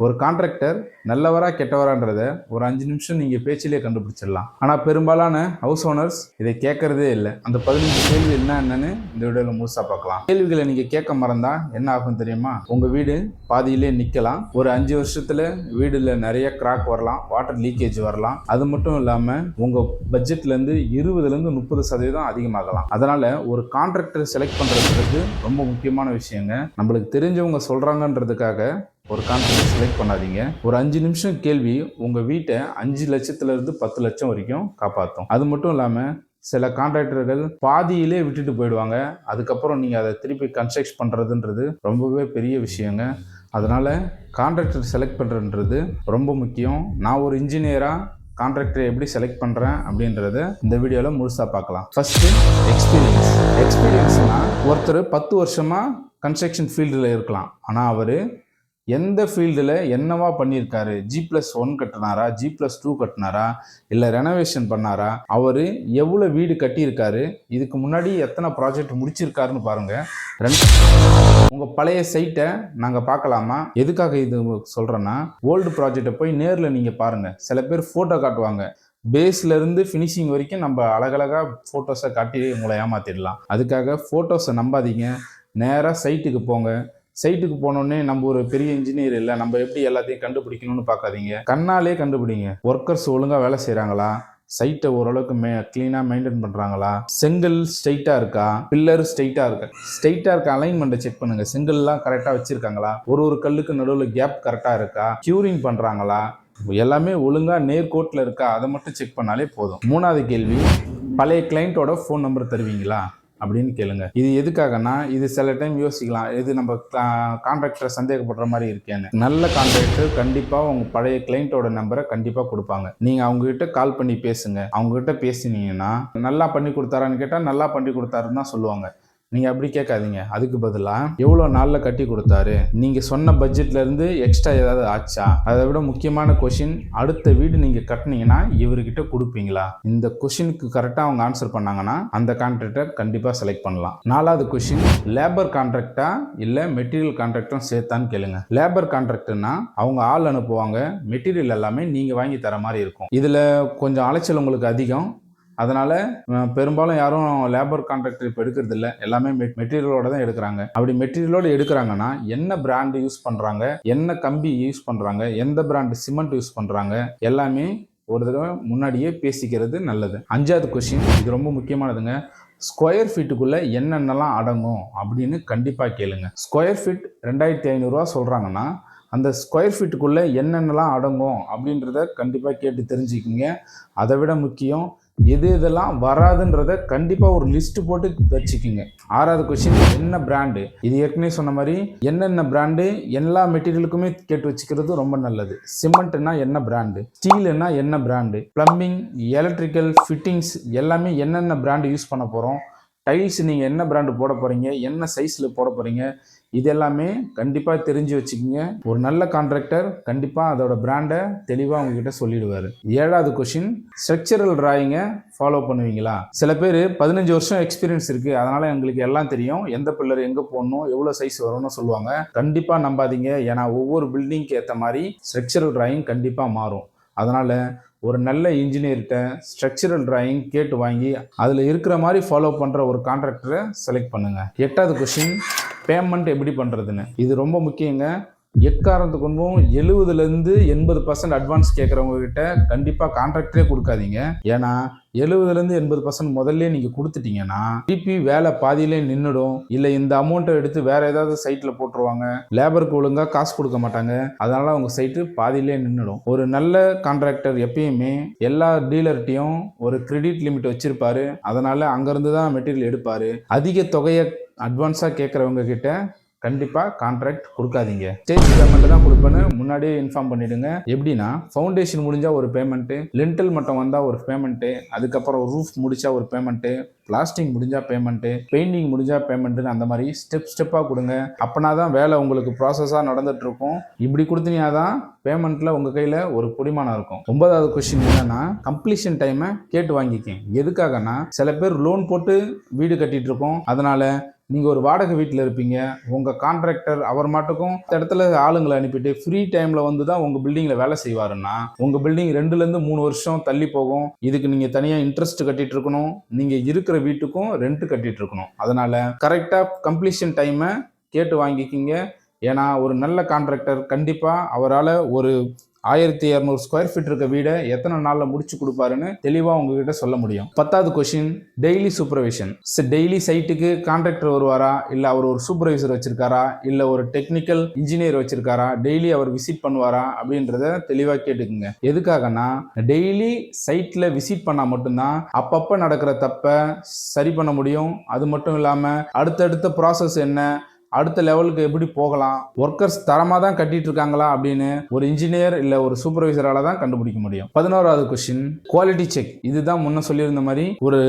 ஒரு கான்ட்ராக்டர் நல்லவரா கெட்டவரான்றத ஒரு 5 நிமிஷம் நீங்க பேச்சிலே கண்டுபிடிச்சிடலாம். ஆனா பெரும்பாலான ஹவுஸ் ஓனர்ஸ் இதை கேட்கறதே இல்லை. அந்த 15 கேள்வி என்னன்னு இந்த வீடியோல முழுசா பார்க்கலாம். கேள்விகளை நீங்க கேட்க மறந்தா என்ன ஆகும் தெரியுமா? உங்க வீடு பாதியிலே நிக்கலாம். ஒரு 5 வருஷத்துல வீடுல நிறைய கிராக் வரலாம், வாட்டர் லீக்கேஜ் வரலாம். அது மட்டும் இல்லாம உங்க பட்ஜெட்ல இருந்து 20ல இருந்து 30% அதிகமாகலாம். அதனால ஒரு கான்ட்ராக்டர் செலக்ட் பண்றது ரொம்ப முக்கியமான விஷயங்க. நம்மளுக்கு தெரிஞ்சவங்க சொல்றாங்கன்றதுக்காக ஒரு கான்ட்ராக்டர் செலக்ட் பண்ணாதீங்க. ஒரு 5 நிமிஷம் கேள்வி உங்க வீட்டை 5 லட்சத்துல இருந்து 10 லட்சம் வரைக்கும் காப்பாற்றும். அது மட்டும் இல்லாம சில கான்ட்ராக்டர்கள் பாதியிலே விட்டுட்டு போயிடுவாங்க. அதுக்கப்புறம் நீங்க அதை திருப்பி கன்ஸ்ட்ரக்ட் பண்றதுன்றது ரொம்பவே பெரிய விஷயங்க. அதனால கான்ட்ராக்டர் செலக்ட் பண்றதுன்றது ரொம்ப முக்கியம். நான் ஒரு இன்ஜினியரா கான்ட்ராக்டரை எப்படி செலக்ட் பண்ணுறேன் அப்படின்றத இந்த வீடியோவில் முழுசாக பார்க்கலாம். ஃபர்ஸ்ட் எக்ஸ்பீரியன்ஸ்னா ஒருத்தர் 10 வருஷமாக கன்ஸ்ட்ரக்ஷன் ஃபீல்டில் இருக்கலாம். ஆனால் அவர் எந்த ஃபீல்டில் என்னவா பண்ணியிருக்காரு, G+1 கட்டினாரா, G+2 கட்டினாரா, இல்லை ரெனோவேஷன் பண்ணாரா, அவர் எவ்வளோ வீடு கட்டியிருக்காரு, இதுக்கு முன்னாடி எத்தனை ப்ராஜெக்ட் முடிச்சிருக்காருன்னு பாருங்கள். உங்கள் பழைய சைட்டை நாங்கள் பார்க்கலாமா? எதுக்காக இது சொல்கிறேன்னா, ஓல்டு ப்ராஜெக்டை போய் நேரில் நீங்கள் பாருங்கள். சில பேர் ஃபோட்டோ காட்டுவாங்க. பேஸ்லேருந்து ஃபினிஷிங் வரைக்கும் நம்ம அழகழகாக ஃபோட்டோஸை காட்டி உங்களை ஏமாற்றிடலாம். அதுக்காக ஃபோட்டோஸை நம்பாதீங்க. நேராக சைட்டுக்கு போங்க. சைட்டுக்கு போனோடனே நம்ம ஒரு பெரிய இன்ஜினியர் இல்லை, நம்ம எப்படி எல்லாத்தையும் கண்டுபிடிக்கணும்னு பார்க்காதீங்க. கண்ணாலே கண்டுபிடிங்க. ஒர்க்கர்ஸ் ஒழுங்காக வேலை செய்கிறாங்களா, சைட்டை ஓரளவுக்கு க்ளீனாக மெயின்டைன் பண்ணுறாங்களா, செங்கல் ஸ்ட்ரைட்டாக இருக்கா, பில்லர் ஸ்ட்ரைட்டாக இருக்க அலைன்மெண்ட்டை செக் பண்ணுங்கள். செங்கல்லாம் கரெக்டாக வச்சுருக்காங்களா, ஒரு கல்லுக்கு நடுவில் கேப் கரெக்டாக இருக்கா, க்யூரிங் பண்ணுறாங்களா, எல்லாமே ஒழுங்காக நேர்கோட்டில் இருக்கா, அதை மட்டும் செக் பண்ணாலே போதும். 3வது கேள்வி, பழைய கிளைண்ட்டோட ஃபோன் நம்பர் தருவீங்களா அப்படின்னு கேளுங்க. இது எதுக்காகனா, இது சில டைம் யோசிக்கலாம், இது நம்ம கான்ட்ராக்டரை சந்தேகப்படுற மாதிரி இருக்கேன்னு. நல்ல கான்ட்ராக்டர் கண்டிப்பாக உங்க பழைய கிளைண்ட்டோட நம்பரை கண்டிப்பாக கொடுப்பாங்க. நீங்கள் அவங்ககிட்ட கால் பண்ணி பேசுங்க. அவங்ககிட்ட பேசினீங்கன்னா நல்லா பண்ணி கொடுத்தாரான்னு கேட்டால் நல்லா பண்ணி கொடுத்தாருன்னு தான் சொல்லுவாங்க. நீங்கள் அப்படி கேட்காதீங்க. அதுக்கு பதிலாக எவ்வளோ நாளில் கட்டி கொடுத்தாரு, நீங்கள் சொன்ன பட்ஜெட்லேருந்து எக்ஸ்ட்ரா ஏதாவது ஆச்சா, அதை விட முக்கியமான கொஷின், அடுத்த வீடு நீங்கள் கட்டினீங்கன்னா இவர்கிட்ட கொடுப்பீங்களா? இந்த கொஷினுக்கு கரெக்டாக அவங்க ஆன்சர் பண்ணாங்கன்னா அந்த கான்ட்ராக்டர் கண்டிப்பாக செலக்ட் பண்ணலாம். 4வது கொஷின், லேபர் கான்ட்ராக்டா இல்லை மெட்டீரியல் கான்ட்ராக்டும் சேர்த்தான்னு கேளுங்க. லேபர் கான்ட்ராக்ட்னா அவங்க ஆள் அனுப்புவாங்க, மெட்டீரியல் எல்லாமே நீங்கள் வாங்கி தர மாதிரி இருக்கும். இதில் கொஞ்சம் அலைச்சல் உங்களுக்கு அதிகம். அதனால பெரும்பாலும் யாரும் லேபர் கான்ட்ராக்டர் இப்போ எடுக்கிறது இல்லை. எல்லாமே மெட்டீரியலோட தான் எடுக்கிறாங்க. அப்படி மெட்டீரியலோட எடுக்கிறாங்கன்னா என்ன பிராண்ட் யூஸ் பண்ணுறாங்க, என்ன கம்பி யூஸ் பண்ணுறாங்க, எந்த பிராண்ட் சிமெண்ட் யூஸ் பண்ணுறாங்க, எல்லாமே ஒரு தடவை முன்னாடியே பேசிக்கிறது நல்லது. 5வது கொஸ்டின், இது ரொம்ப முக்கியமானதுங்க. ஸ்கொயர் ஃபீட்டுக்குள்ளே என்னென்னலாம் அடங்கும் அப்படின்னு கண்டிப்பாக கேளுங்க. ஸ்கொயர் ஃபீட் 2500 ரூபா சொல்கிறாங்கன்னா அந்த ஸ்கொயர் ஃபீட்டுக்குள்ளே என்னென்னலாம் அடங்கும் அப்படின்றத கண்டிப்பாக கேட்டு தெரிஞ்சுக்கிங்க. அதை விட முக்கியம், எது இதெல்லாம் வராதுன்றத கண்டிப்பாக ஒரு லிஸ்ட் போட்டு வச்சுக்கிங்க. 6வது கொஸ்டின், என்ன பிராண்டு, இது ஏற்கனவே சொன்ன மாதிரி என்னென்ன பிராண்டு எல்லா மெட்டீரியலுக்குமே கேட்டு வச்சுக்கிறது ரொம்ப நல்லது. சிமெண்ட்னா என்ன பிராண்டு, ஸ்டீல்னா என்ன பிராண்டு, பிளம்பிங், எலக்ட்ரிக்கல், ஃபிட்டிங்ஸ் எல்லாமே என்னென்ன பிராண்டு யூஸ் பண்ண போகிறோம், டைல்ஸ் நீங்கள் என்ன பிராண்டு போட போகிறீங்க, என்ன சைஸில் போட போகிறீங்க, இது எல்லாமே கண்டிப்பாக தெரிஞ்சு வச்சுக்கிங்க. ஒரு நல்ல கான்ட்ராக்டர் கண்டிப்பாக அதோட பிராண்டை தெளிவாக உங்ககிட்ட சொல்லிடுவார். 7வது கொஷின், ஸ்ட்ரக்சரல் டிராயிங்கை ஃபாலோ பண்ணுவீங்களா? சில பேர் 15 வருஷம் எக்ஸ்பீரியன்ஸ் இருக்குது, அதனால் எங்களுக்கு எல்லாம் தெரியும், எந்த பில்லர் எங்கே போடணும், எவ்வளோ சைஸ் வரும்னு சொல்லுவாங்க. கண்டிப்பாக நம்பாதீங்க. ஏன்னா ஒவ்வொரு பில்டிங்க்கு ஏற்ற மாதிரி ஸ்ட்ரக்சரல் டிராயிங் கண்டிப்பாக மாறும். அதனால் ஒரு நல்ல இன்ஜினியர்கிட்ட ஸ்ட்ரக்சரல் டிராயிங் கேட்டு வாங்கி அதில் இருக்கிற மாதிரி ஃபாலோ பண்ணுற ஒரு கான்ட்ராக்டரை செலக்ட் பண்ணுங்கள். 8வது கொஸ்டின், பேமெண்ட் எப்படி பண்ணுறதுன்னு. இது ரொம்ப முக்கியங்க. எக்காரணத்துக்கு கொண்டும் 70லேருந்து 80% அட்வான்ஸ் கேட்குறவங்க கிட்ட கண்டிப்பாக கான்ட்ராக்டரே கொடுக்காதீங்க. ஏன்னா 70லேருந்து 80% முதல்ல நீங்கள் கொடுத்துட்டீங்கன்னா திருப்பி வேலை பாதியிலே நின்றுடும். இல்லை இந்த அமௌண்ட்டை எடுத்து வேற ஏதாவது சைட்டில் போட்டுருவாங்க, லேபருக்கு ஒழுங்காக காசு கொடுக்க மாட்டாங்க. அதனால உங்கள் சைட்டு பாதியிலே நின்றுடும். ஒரு நல்ல கான்ட்ராக்டர் எப்பயுமே எல்லா டீலர்கிட்டையும் ஒரு கிரெடிட் லிமிட் வச்சிருப்பாரு. அதனால அங்கேருந்து தான் மெட்டீரியல் எடுப்பார். அதிக தொகையை அட்வான்ஸாக கேட்குறவங்க கிட்ட கண்டிப்பாக கான்ட்ராக்ட் கொடுக்காதீங்க. ஸ்டேஜ் பேமெண்ட் தான் கொடுப்பேன்னு முன்னாடியே இன்ஃபார்ம் பண்ணிடுங்க. எப்படின்னா, ஃபவுண்டேஷன் முடிஞ்சால் ஒரு பேமெண்ட்டு, லிண்டல் மட்டும் வந்தால் ஒரு பேமெண்ட்டு, அதுக்கப்புறம் ரூஃப் முடிச்சா ஒரு பேமெண்ட்டு, பிளாஸ்டிங் முடிஞ்சால் பேமெண்ட்டு, பெயிண்டிங் முடிஞ்சால் பேமெண்ட்டுன்னு அந்த மாதிரி ஸ்டெப்பாக கொடுங்க. அப்போனா தான் வேலை உங்களுக்கு ப்ராசஸாக நடந்துட்டு இருக்கும். இப்படி கொடுத்தீங்கன்னா தான் பேமெண்ட்டில் உங்கள் கையில் ஒரு புடிமானம் இருக்கும். 9வது கொஸ்டின் என்னன்னா, கம்ப்ளீஷன் டைமை கேட்டு வாங்கிக்கேன். எதுக்காகனா, சில பேர் லோன் போட்டு வீடு கட்டிட்டு இருக்கோம். அதனால நீங்கள் ஒரு வாடகை வீட்டில் இருப்பீங்க, உங்கள் கான்ட்ராக்டர் அவர் மாட்டுக்கும் அந்த இடத்துல ஆளுங்களை அனுப்பிட்டு ஃப்ரீ டைமில் வந்து தான் உங்கள் பில்டிங்கில் வேலை செய்வாருன்னா உங்கள் பில்டிங் 2லேருந்து 3 வருஷம் தள்ளி போகும். இதுக்கு நீங்கள் தனியாக இன்ட்ரெஸ்ட் கட்டிட்டு இருக்கணும், நீங்கள் இருக்கிற வீட்டுக்கும் ரெண்ட் கட்டிட்டு இருக்கணும். அதனால் கரெக்டாக கம்ப்ளீஷன் டைமை கேட்டு வாங்கிக்கிங்க. ஏன்னா ஒரு நல்ல கான்ட்ராக்டர் கண்டிப்பாக அவரால் ஒரு 1200 ஸ்கொயர் ஃபீட் இருக்க வீடை எத்தனை நாளில் முடிச்சு கொடுப்பாருன்னு தெளிவாக உங்ககிட்ட சொல்ல முடியும். 10வது கொஸ்டின், டெய்லி சூப்பர்விஷன். டெய்லி சைட்டுக்கு கான்ட்ராக்டர் வருவாரா, இல்லை அவர் ஒரு சூப்பர்வைசர் வச்சிருக்காரா, இல்லை ஒரு டெக்னிக்கல் இன்ஜினியர் வச்சிருக்காரா, டெய்லி அவர் விசிட் பண்ணுவாரா அப்படின்றத தெளிவாக கேட்டுக்குங்க. எதுக்காகனா டெய்லி சைட்டில் விசிட் பண்ணால் மட்டும்தான் அப்பப்போ நடக்கிற தப்பை சரி பண்ண முடியும். அது மட்டும் இல்லாமல் அடுத்தடுத்த ப்ராசஸ் என்ன, அடுத்த லெவலுக்கு எப்படி போகலாம், ஒர்க்கர்ஸ் தரமாக தான் கட்டிட்டு இருக்காங்களா அப்படின்னு ஒரு இன்ஜினியர் இல்லை ஒரு சூப்பர்வைசரால தான் கண்டுபிடிக்க முடியும். 11வது கொஸ்டின், குவாலிட்டி செக். இதுதான் முன்ன சொல்லியிருந்த மாதிரி ஒரு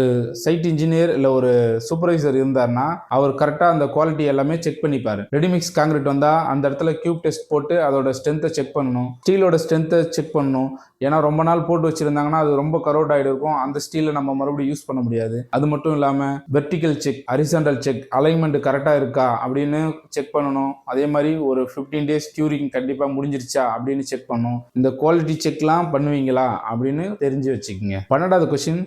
சைட் இன்ஜினியர் இல்லை ஒரு சூப்பர்வைசர் இருந்தார்னா அவர் கரெக்டாக அந்த குவாலிட்டி எல்லாமே செக் பண்ணிப்பாரு. ரெடிமிக்ஸ் காங்கிரீட் வந்தால் அந்த இடத்துல கியூப் டெஸ்ட் போட்டு அதோட ஸ்ட்ரென்த்தை செக் பண்ணணும், ஸ்டீலோட ஸ்ட்ரென்த்தை செக் பண்ணணும். ஏன்னா ரொம்ப நாள் போட்டு வச்சிருந்தாங்கன்னா அது ரொம்ப கரோட் ஆகிட்டு இருக்கும், அந்த ஸ்டீலை நம்ம மறுபடியும் யூஸ் பண்ண முடியாது. அது மட்டும் இல்லாமல் vertical check, horizontal check, alignment கரெக்டாக இருக்கா அப்படின்னு செக் பண்ணணும். அதே மாதிரி ஒரு 15 days கியூரிங் கண்டிப்பாக முடிஞ்சிருச்சா அப்படின்னு செக் பண்ணணும். இந்த குவாலிட்டி செக்லாம் பண்ணுவீங்களா அப்படின்னு தெரிஞ்சு வச்சுக்கோங்க. 12வது கொஸ்டின்,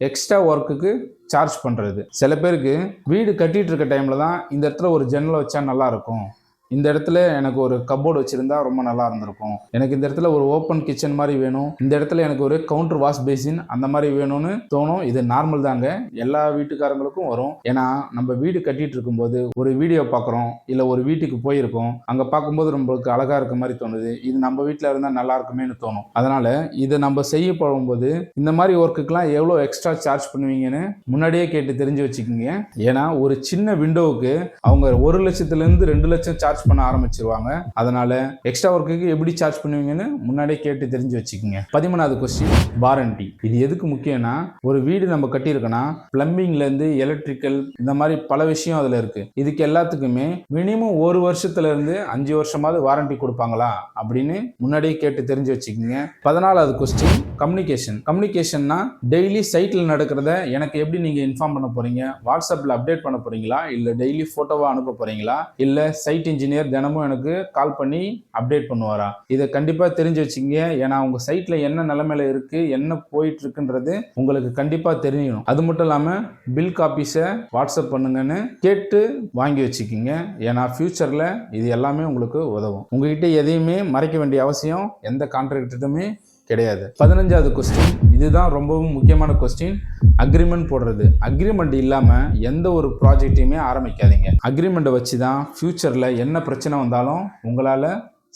எக்ஸ்ட்ரா ஒர்க்குக்கு சார்ஜ் பண்ணுறது. சில பேருக்கு வீடு கட்டிட்டு இருக்க டைமில் தான் இந்த இடத்துல ஒரு ஜன்னல் வச்சா நல்லா இருக்கும், இந்த இடத்துல எனக்கு ஒரு கப்போர்டு வச்சுருந்தா ரொம்ப நல்லா இருந்திருக்கும், எனக்கு இந்த இடத்துல ஒரு ஓப்பன் கிச்சன் மாதிரி வேணும், இந்த இடத்துல எனக்கு ஒரு கவுண்டர் வாஷ் பேசின் அந்த மாதிரி வேணும்னு தோணும். இது நார்மல் தாங்க, எல்லா வீட்டுக்காரங்களுக்கும் வரும். ஏன்னா நம்ம வீடு கட்டிட்டு இருக்கும்போது ஒரு வீடியோ பார்க்குறோம், இல்லை ஒரு வீட்டுக்கு போயிருக்கோம், அங்கே பார்க்கும்போது நம்மளுக்கு அழகாக இருக்க மாதிரி தோணுது, இது நம்ம வீட்டில் இருந்தால் நல்லா இருக்குமேனு தோணும். அதனால் இதை நம்ம செய்ய போகும்போது இந்த மாதிரி ஒர்க்குக்கெலாம் எவ்வளோ எக்ஸ்ட்ரா சார்ஜ் பண்ணுவீங்கன்னு முன்னாடியே கேட்டு தெரிஞ்சு வச்சுக்கோங்க. ஏன்னா ஒரு சின்ன விண்டோவுக்கு அவங்க 1 லட்சத்துலேருந்து 2 லட்சம் சார்ஜ் பண்ண ஆரம்பிச்சிருவாங்க. அதனால எக்ஸ்ட்ரா ஒர்க்குக்கு எப்படி சார்ஜ் பண்ணுவீங்கன்னு முன்னாடியே கேட்டு தெரிஞ்சு வச்சுக்கோங்க. 13வது கொஸ்டின், வாரண்டி. இது எதுக்கு முக்கியம்னா ஒரு வீடு நம்ம கட்டியிருக்கோன்னா பிளம்பிங்ல இருந்து எலக்ட்ரிக்கல் இந்த மாதிரி பல விஷயம் அதுல இருக்கு. இதுக்கு எல்லாத்துக்குமே மினிமம் 1 வருஷத்துல இருந்து 5 வருஷமாவது வாரண்டி கொடுப்பாங்களா அப்படின்னு முன்னாடியே கேட்டு தெரிஞ்சு வச்சுக்கோங்க. 14வது கொஸ்டின், கம்யூனிகேஷன். கம்யூனிகேஷன்னா டெய்லி சைட்ல நடக்கிறத எனக்கு எப்படி நீங்க இன்ஃபார்ம் பண்ண போறீங்க, வாட்ஸ்அப்ல அப்டேட் பண்ண போறீங்களா, இல்ல டெய்லி போட்டோவா அனுப்ப போறீங்களா, இல்ல சைட் இன்ஜினியர் தினமும் எனக்கு கால் பண்ணி அப்டேட் பண்ணுவாரா, இதை கண்டிப்பா தெரிஞ்சு வச்சுங்க. ஏன்னா உங்க சைட்ல என்ன நிலைமையில இருக்கு, என்ன போயிட்டு இருக்குன்றது உங்களுக்கு கண்டிப்பா தெரியணும். அது மட்டும் இல்லாம பில் காப்பீஸை வாட்ஸ்அப் பண்ணுங்கன்னு கேட்டு வாங்கி வச்சுக்கிங்க. ஏன்னா ஃபியூச்சர்ல இது எல்லாமே உங்களுக்கு உதவும். உங்ககிட்ட எதையுமே மறைக்க வேண்டிய அவசியம் எந்த கான்ட்ராக்டருமே கிடையாது. 15வது கொஸ்டின், இதுதான் ரொம்பவும் முக்கியமான கொஸ்டின், அக்ரிமெண்ட் போடுறது. அக்ரிமெண்ட் இல்லாமல் எந்த ஒரு ப்ராஜெக்டையுமே ஆரம்பிக்காதீங்க. அக்ரிமெண்ட்டை வச்சு தான் ஃப்யூச்சரில் என்ன பிரச்சனை வந்தாலும் உங்களால்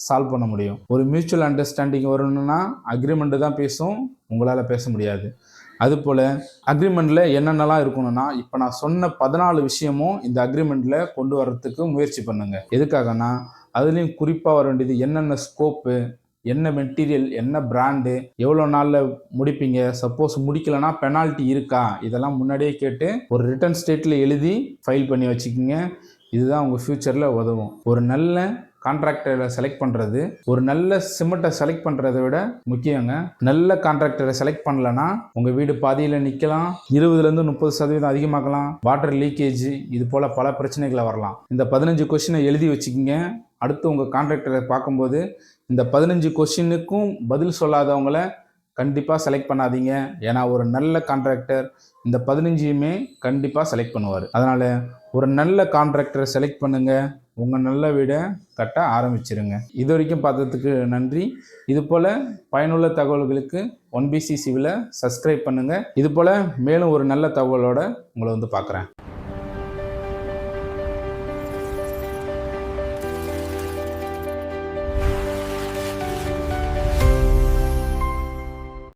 சால்வ் பண்ண முடியும். ஒரு மியூச்சுவல் அண்டர்ஸ்டாண்டிங் வரணும்னா அக்ரிமெண்ட்டு தான் பேசும், உங்களால் பேச முடியாது. அதுபோல் அக்ரிமெண்ட்டில் என்னென்னலாம் இருக்கணும்னா இப்போ நான் சொன்ன 14 விஷயமும் இந்த அக்ரிமெண்ட்டில் கொண்டு வர்றதுக்கு முயற்சி பண்ணுங்க. எதுக்காகனா அதுலேயும் குறிப்பாக வர வேண்டியது என்னென்ன ஸ்கோப்பு, என்ன மெட்டீரியல், என்ன பிராண்டு, எவ்வளோ நாளில் முடிப்பீங்க, சப்போஸ் முடிக்கலைன்னா பெனால்ட்டி இருக்கா, இதெல்லாம் முன்னாடியே கேட்டு ஒரு ரிட்டன் ஸ்டேட்டில் எழுதி ஃபைல் பண்ணி வச்சுக்கிங்க. இதுதான் உங்கள் ஃப்யூச்சரில் உதவும். ஒரு நல்ல கான்ட்ராக்டரை செலக்ட் பண்ணுறது ஒரு நல்ல சிமெண்ட்டை செலக்ட் பண்ணுறதை விட முக்கியங்க. நல்ல கான்ட்ராக்டரை செலக்ட் பண்ணலன்னா உங்கள் வீடு பாதியில் நிற்கலாம், 20லேருந்து 30% அதிகமாகலாம், வாட்டர் லீக்கேஜ், இது போல் பல பிரச்சனைகளை வரலாம். இந்த 15 கொஸ்டினை எழுதி வச்சுக்கிங்க. அடுத்து உங்கள் கான்ட்ராக்டரை பார்க்கும்போது இந்த 15 கொஸ்டினுக்கும் பதில் சொல்லாதவங்கள கண்டிப்பாக செலக்ட் பண்ணாதீங்க. ஏன்னா ஒரு நல்ல கான்ட்ராக்டர் இந்த 15யுமே கண்டிப்பாக செலக்ட் பண்ணுவார். அதனால் ஒரு நல்ல கான்ட்ராக்டரை செலக்ட் பண்ணுங்கள், உங்கள் நல்ல வீடை கட்ட ஆரம்பிச்சிருங்க. இது வரைக்கும் பார்த்ததுக்கு நன்றி. இது போல் பயனுள்ள தகவல்களுக்கு 1BC சிவிலை சப்ஸ்கிரைப் பண்ணுங்கள். இது போல் மேலும் ஒரு நல்ல தகவலோடு உங்களை பார்க்குறேன்.